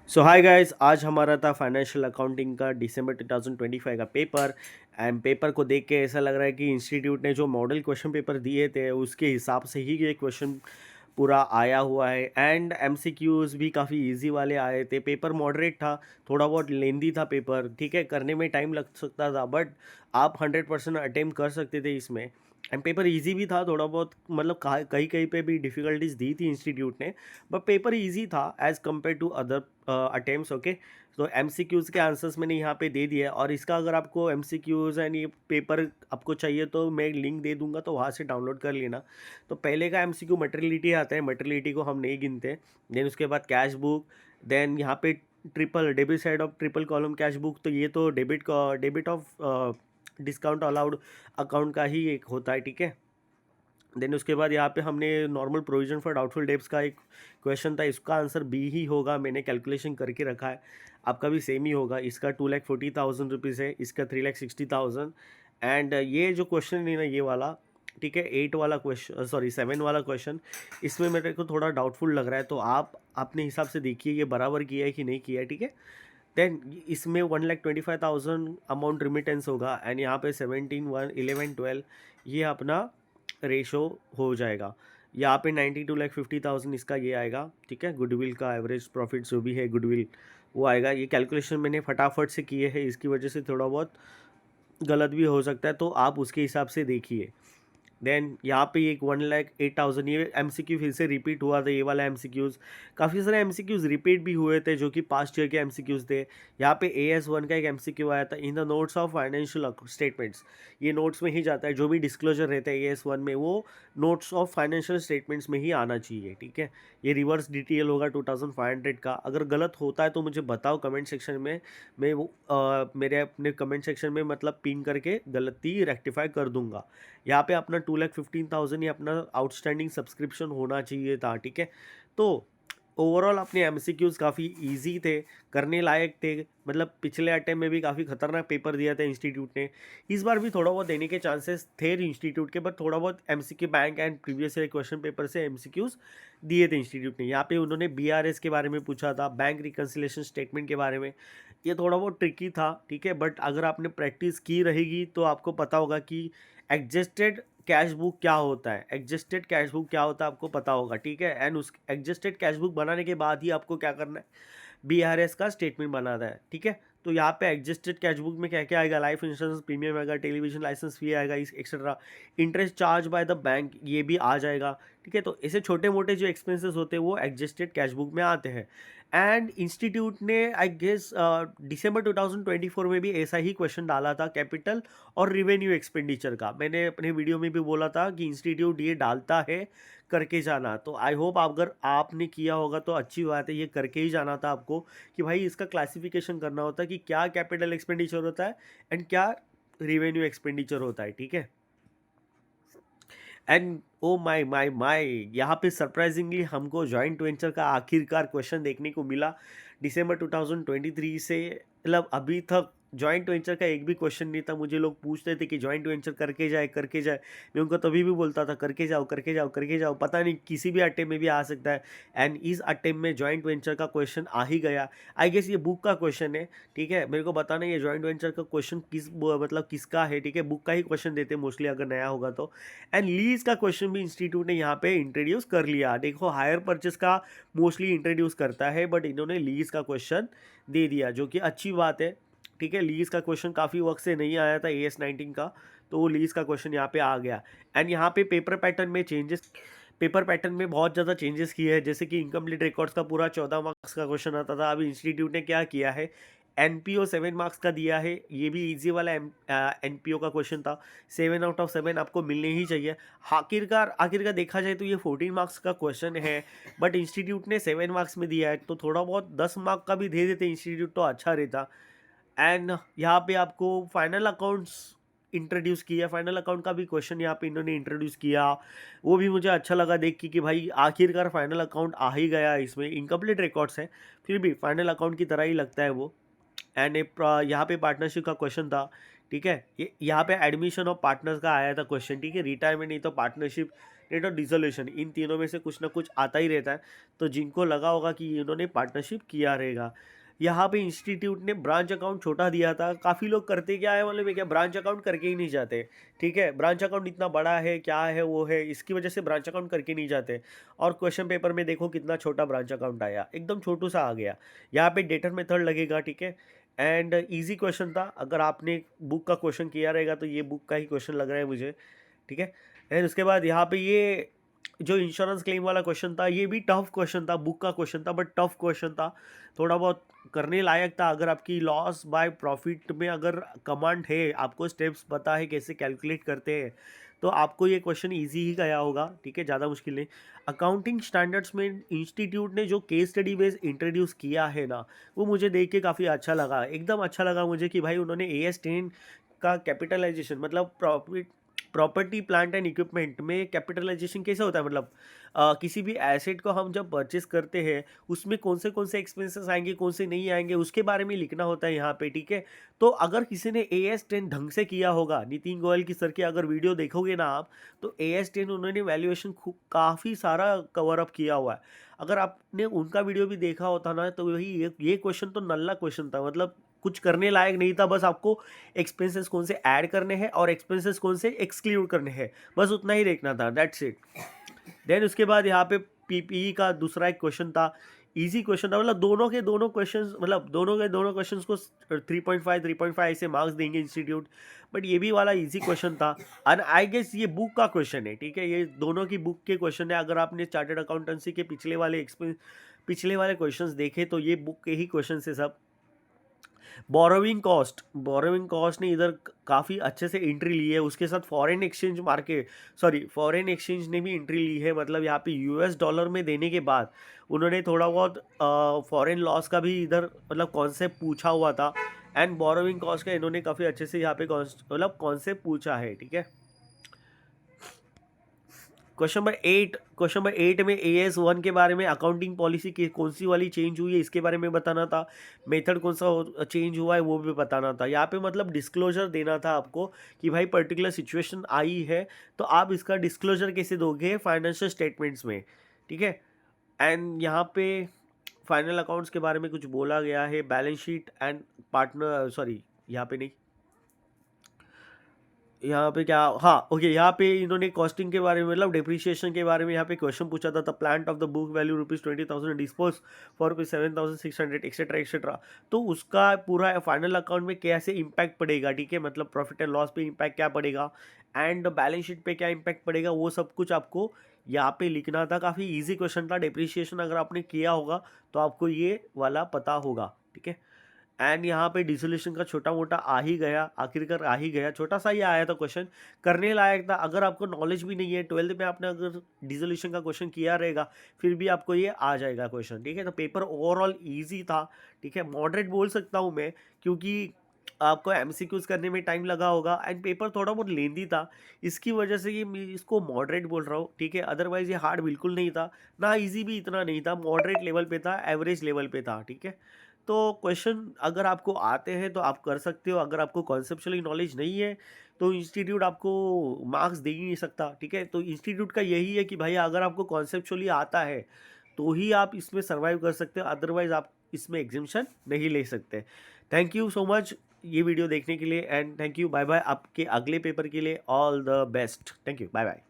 सो hi guys, आज हमारा था फाइनेंशियल अकाउंटिंग का दिसंबर 2025 का पेपर। एंड पेपर को देख के ऐसा लग रहा है कि इंस्टीट्यूट ने जो मॉडल क्वेश्चन पेपर दिए थे उसके हिसाब से ही ये क्वेश्चन पूरा आया हुआ है। एंड एमसीक्यूज भी काफ़ी इजी वाले आए थे। पेपर मॉडरेट था, थोड़ा बहुत लेंदी था पेपर, ठीक है, करने में टाइम लग सकता था, बट आप 100% अटेम्प्ट कर सकते थे इसमें। एंड पेपर इजी भी था थोड़ा बहुत, मतलब कहीं कहीं पे भी डिफ़िकल्टीज दी थी इंस्टीट्यूट ने, बट पेपर इजी था as compare to other attempts. Okay, तो एमसीक्यूज़ के आंसर्स मैंने यहाँ पे दे दिए हैं, और इसका अगर आपको एमसीक्यूज़ एंड ये पेपर आपको चाहिए तो मैं लिंक दे दूंगा, तो वहाँ से डाउनलोड कर लेना। तो पहले का एमसीक्यू मटेरियलिटी आता है, मटेरियलिटी को हम नहीं गिनते। देन उसके बाद कैश बुक, देन यहाँ पे triple debit side of triple column cash book, तो ये तो debit of discount allowed account का ही एक होता है, ठीक है। देन उसके बाद यहाँ पे हमने normal provision for doubtful debts का एक क्वेश्चन था, इसका आंसर बी ही होगा, मैंने कैलकुलेशन करके रखा है। आपका भी सेम ही होगा। इसका 2,40,000 रुपीज़ है, इसका 3,60,000। एंड ये जो क्वेश्चन है ना, ये वाला, ठीक है, 8 वाला क्वेश्चन, सॉरी 7 वाला क्वेश्चन, इसमें मेरे को थोड़ा डाउटफुल लग रहा है, तो आप अपने हिसाब से देखिए ये बराबर किया है कि नहीं किया है, ठीक है। देन इसमें 1,25,000 अमाउंट रिमिटेंस होगा, एंड यहाँ पे 17, 1, 11, 12 ये अपना रेशो हो जाएगा। यहाँ पे 92,50,000 इसका ये आएगा, ठीक है। गुडविल का एवरेज प्रॉफिट जो भी है गुडविल, वो आएगा। ये कैलकुलेशन मैंने फटाफट से किए हैं, इसकी वजह से थोड़ा बहुत गलत भी हो सकता है, तो आप उसके हिसाब से देखिए। देन यहाँ पे एक 1,08,000 ये एमसीक्यू फिर से रिपीट हुआ था, ये वाला एमसीक्यूज़। काफ़ी सारे एमसीक्यूज़ रिपीट भी हुए थे जो कि पास्ट ईयर के एमसीक्यूज़ थे। यहाँ पे AS1 का एक एमसीक्यू आया था, in the notes of financial statements. ये नोट्स में ही जाता है, जो भी डिस्क्लोजर रहता है AS1 में, वो नोट्स ऑफ फाइनेंशियल स्टेटमेंट्स में ही आना चाहिए, ठीक है। ये रिवर्स डिटेल होगा 2,500 का। अगर गलत होता है तो मुझे बताओ कमेंट सेक्शन में, मैं वो मेरे अपने कमेंट सेक्शन में मतलब पिन करके गलती रेक्टिफाई कर दूंगा। यहाँ पे अपना 2,15,000 ही अपना आउटस्टैंडिंग सब्सक्रिप्शन होना चाहिए था, ठीक है। तो ओवरऑल अपने एमसीक्यूज़ काफ़ी इजी थे, करने लायक थे। मतलब पिछले अटेम्प्ट में भी काफ़ी खतरनाक पेपर दिया था इंस्टीट्यूट ने, इस बार भी थोड़ा बहुत देने के चांसेस थे इंस्टीट्यूट के, बट थोड़ा बहुत MCQ bank and previous year question paper से एमसीक्यूज़ दिए थे इंस्टीट्यूट ने। यहाँ पे उन्होंने बीआरएस के बारे में पूछा था, बैंक रिकन्सिलेशन स्टेटमेंट के बारे में। ये थोड़ा बहुत ट्रिकी था, ठीक है, बट अगर आपने प्रैक्टिस की रहेगी तो आपको पता होगा कि एडजस्टेड कैश बुक क्या होता है, एडजस्टेड कैश बुक क्या होता है आपको पता होगा, ठीक है। एंड उस एडजस्टेड कैश बुक बनाने के बाद ही आपको क्या करना है, बीआरएस का स्टेटमेंट बनाना है, ठीक है। तो यहाँ पे एडजस्टेड कैश बुक में क्या क्या आएगा, लाइफ इंश्योरेंस प्रीमियम आएगा, टेलीविजन लाइसेंस फी आएगा, इस etcetera, interest charge by the bank ये भी आ जाएगा, ठीक है। तो ऐसे छोटे मोटे जो एक्सपेंसेस होते हैं वो एडजस्टेड कैश बुक में आते हैं। एंड इंस्टीट्यूट ने आई गेस दिसंबर 2024 में भी ऐसा ही क्वेश्चन डाला था, कैपिटल और रिवेन्यू एक्सपेंडिचर का। मैंने अपने वीडियो में भी बोला था कि इंस्टीट्यूट ये डालता है, करके जाना। तो आई होप अगर आपने किया होगा तो अच्छी बात है, ये करके ही जाना था आपको, कि भाई इसका क्लासिफिकेशन करना होता है कि क्या कैपिटल एक्सपेंडिचर होता है एंड क्या रिवेन्यू एक्सपेंडिचर होता है, ठीक है। And oh my my my, यहाँ पे सरप्राइजिंगली हमको जॉइंट वेंचर का आखिरकार क्वेश्चन देखने को मिला दिसंबर 2023 से। मतलब अभी तक जॉइंट वेंचर का एक भी क्वेश्चन नहीं था। मुझे लोग पूछते थे कि जॉइंट वेंचर करके जाए करके जाए, मैं उनको तभी भी बोलता था करके जाओ करके जाओ करके जाओ, पता नहीं किसी भी अटेम्प्ट में भी आ सकता है। एंड इस अटेम्प्ट में जॉइंट वेंचर का क्वेश्चन आ ही गया। आई गेस ये बुक का क्वेश्चन है, ठीक है। मेरे को बताना ये जॉइंट वेंचर का क्वेश्चन मतलब किसका है, ठीक है। बुक का ही क्वेश्चन देते मोस्टली अगर नया होगा तो। एंड लीज का क्वेश्चन भी इंस्टीट्यूट ने यहाँ पे इंट्रोड्यूस कर लिया। देखो हायर परचेस का मोस्टली इंट्रोड्यूस करता है, बट इन्होंने लीज का क्वेश्चन दे दिया, जो कि अच्छी बात है, ठीक है। लीज का क्वेश्चन काफ़ी वक्त से नहीं आया था AS19 का, तो वो लीज का क्वेश्चन यहाँ पे आ गया। एंड यहाँ पे पेपर पैटर्न में चेंजेस, पेपर पैटर्न में बहुत ज़्यादा चेंजेस किए हैं। जैसे कि इनकम्प्लीट रिकॉर्ड्स का पूरा 14 मार्क्स का क्वेश्चन आता था, अभी इंस्टीट्यूट ने क्या किया है, NPO 7 मार्क्स का दिया है। ये भी इजी वाला NPO का क्वेश्चन था, 7 आउट ऑफ 7 आपको मिलने ही चाहिए। आखिरकार आखिरकार देखा जाए तो ये 14 मार्क्स का क्वेश्चन है, बट इंस्टीट्यूट ने 7 मार्क्स में दिया है, तो थोड़ा बहुत 10 मार्क का भी दे देते इंस्टीट्यूट तो अच्छा रहता। एंड यहाँ पे आपको फाइनल अकाउंट्स इंट्रोड्यूस किया, फाइनल अकाउंट का भी क्वेश्चन यहाँ पे इन्होंने इंट्रोड्यूस किया। वो भी मुझे अच्छा लगा देख के कि भाई आखिरकार फाइनल अकाउंट आ ही गया। इसमें इनकम्प्लीट रिकॉर्ड्स है, फिर भी फाइनल अकाउंट की तरह ही लगता है वो। एंड यहाँ पे पार्टनरशिप का क्वेश्चन था, ठीक है। ये यहाँ पे एडमिशन ऑफ पार्टनर्स का आया था क्वेश्चन, ठीक है। रिटायरमेंट नहीं तो पार्टनरशिप नेट और डिसोल्यूशन, इन तीनों में से कुछ ना कुछ आता ही रहता है। तो जिनको लगा होगा कि इन्होंने पार्टनरशिप किया रहेगा। यहाँ पे इंस्टीट्यूट ने ब्रांच अकाउंट छोटा दिया था। काफ़ी लोग करते क्या है मालूम है क्या, ब्रांच अकाउंट करके ही नहीं जाते। ठीक है, ब्रांच अकाउंट इतना बड़ा है, क्या है वो है, इसकी वजह से ब्रांच अकाउंट करके नहीं जाते। और क्वेश्चन पेपर में देखो कितना छोटा ब्रांच अकाउंट आया, एकदम छोटू सा आ गया। यहाँ पे डेटर मेथड लगेगा, ठीक है। एंड इजी क्वेश्चन था, अगर आपने बुक का क्वेश्चन किया रहेगा तो ये बुक का ही क्वेश्चन लग रहा है मुझे, ठीक है। एंड उसके बाद यहाँ पे ये जो इंश्योरेंस क्लेम वाला क्वेश्चन था, ये भी टफ क्वेश्चन था, बुक का क्वेश्चन था बट टफ क्वेश्चन था, थोड़ा बहुत करने लायक था। अगर आपकी लॉस बाय प्रॉफिट में अगर कमांड है, आपको स्टेप्स पता है कैसे कैलकुलेट करते हैं, तो आपको ये क्वेश्चन इजी ही गया होगा, ठीक है, ज़्यादा मुश्किल नहीं। अकाउंटिंग स्टैंडर्ड्स में इंस्टीट्यूट ने जो केस स्टडी बेस इंट्रोड्यूस किया है ना, वो मुझे देख के काफ़ी अच्छा लगा, एकदम अच्छा लगा मुझे कि भाई उन्होंने AS10 का कैपिटलाइजेशन, मतलब प्रॉपर्टी प्लांट एंड इक्विपमेंट में कैपिटलाइजेशन कैसे होता है, मतलब किसी भी एसेट को हम जब परचेस करते हैं उसमें कौन से एक्सपेंसेस आएंगे, कौन से नहीं आएंगे, उसके बारे में लिखना होता है यहाँ पे, ठीक है। तो अगर किसी ने AS10 ढंग से किया होगा, नितिन गोयल की सर की अगर वीडियो देखोगे ना आप, तो AS10 उन्होंने वैल्यूएशन काफ़ी सारा कवर अप किया हुआ है। अगर आपने उनका वीडियो भी देखा होता ना, तो वही ये क्वेश्चन तो नल्ला क्वेश्चन था, मतलब कुछ करने लायक नहीं था। बस आपको एक्सपेंसेस कौन से ऐड करने हैं और एक्सपेंसेस कौन से एक्सक्लूड करने हैं, बस उतना ही देखना था, दैट्स इट। देन उसके बाद यहाँ पे PPE का दूसरा एक क्वेश्चन था, इजी क्वेश्चन था, मतलब दोनों के दोनों क्वेश्चंस, मतलब दोनों के दोनों क्वेश्चंस को 3.5 ऐसे मार्क्स देंगे इंस्टीट्यूट, बट ये भी वाला इजी क्वेश्चन था। एंड आई गेस ये बुक का क्वेश्चन है, ठीक है, ये दोनों की बुक के क्वेश्चन है। अगर आपने चार्टर्ड अकाउंटेंसी के पिछले वाले क्वेश्चंस देखे तो ये बुक के ही क्वेश्चन है सब। बोरोविंग कॉस्ट ने इधर काफ़ी अच्छे से एंट्री ली है, उसके साथ फॉरेन एक्सचेंज ने भी एंट्री ली है, मतलब यहाँ पे US डॉलर में देने के बाद उन्होंने थोड़ा बहुत फॉरेन लॉस का भी इधर मतलब कॉन्सेप्ट पूछा हुआ था। एंड बोरोविंग कॉस्ट का इन्होंने काफ़ी अच्छे से यहाँ पे मतलब कॉन्सेप्ट पूछा है, ठीक है। क्वेश्चन नंबर 8 में AS1 के बारे में, अकाउंटिंग पॉलिसी की कौन सी वाली चेंज हुई है इसके बारे में बताना था, मेथड कौन सा चेंज हुआ है वो भी बताना था। यहाँ पे मतलब डिस्क्लोजर देना था आपको कि भाई पर्टिकुलर सिचुएशन आई है तो आप इसका डिस्क्लोजर कैसे दोगे फाइनेंशियल स्टेटमेंट्स में, ठीक है। एंड यहाँ पे फाइनल अकाउंट्स के बारे में कुछ बोला गया है, balance sheet and partner, sorry यहाँ पे नहीं, यहाँ पे क्या, हाँ ओके, यहाँ पे इन्होंने कॉस्टिंग के बारे में, मतलब डिप्रिशिएशन के बारे में यहाँ पे क्वेश्चन पूछा था। Plant of the book value ₹20,000 dispose for ₹7,600 etcetera etcetera. तो उसका पूरा फाइनल अकाउंट में कैसे इम्पैक्ट पड़ेगा, ठीक है, मतलब प्रॉफिट एंड लॉस पे इम्पैक्ट क्या पड़ेगा एंड बैलेंस शीट पे क्या इम्पैक्ट पड़ेगा, वो सब कुछ आपको यहाँ पे लिखना था। काफ़ी ईजी क्वेश्चन था। डिप्रिशिएशन अगर आपने किया होगा तो आपको ये वाला पता होगा, ठीक है। एंड यहाँ पे डिसोल्यूशन का छोटा मोटा आ ही गया, आखिरकार आ ही गया, छोटा सा ही आया था क्वेश्चन, करने लायक था। अगर आपको नॉलेज भी नहीं है, 12th में आपने अगर डिसोल्यूशन का क्वेश्चन किया रहेगा फिर भी आपको ये आ जाएगा क्वेश्चन, ठीक है। तो पेपर ओवरऑल ईजी था, ठीक है, मॉडरेट बोल सकता हूँ मैं, क्योंकि आपको MCQs करने में टाइम लगा होगा एंड पेपर थोड़ा बहुत लेंदी था, इसकी वजह से ये मैं इसको मॉडरेट बोल रहा हूँ, ठीक है। अदरवाइज ये हार्ड बिल्कुल नहीं था ना, इजी भी इतना नहीं था, मॉडरेट लेवल पे था, एवरेज लेवल पे था, ठीक है। तो क्वेश्चन अगर आपको आते हैं तो आप कर सकते हो, अगर आपको कॉन्सेप्चुअली नॉलेज नहीं है तो इंस्टीट्यूट आपको मार्क्स दे ही नहीं सकता, ठीक है। तो इंस्टीट्यूट का यही है कि भाई अगर आपको कॉन्सेप्चुअली आता है तो ही आप इसमें सर्वाइव कर सकते हो, अदरवाइज आप इसमें एग्जामिशन नहीं ले सकते। थैंक यू सो मच ये वीडियो देखने के लिए and thank you, bye bye. आपके अगले पेपर के लिए all the best, thank you, bye bye.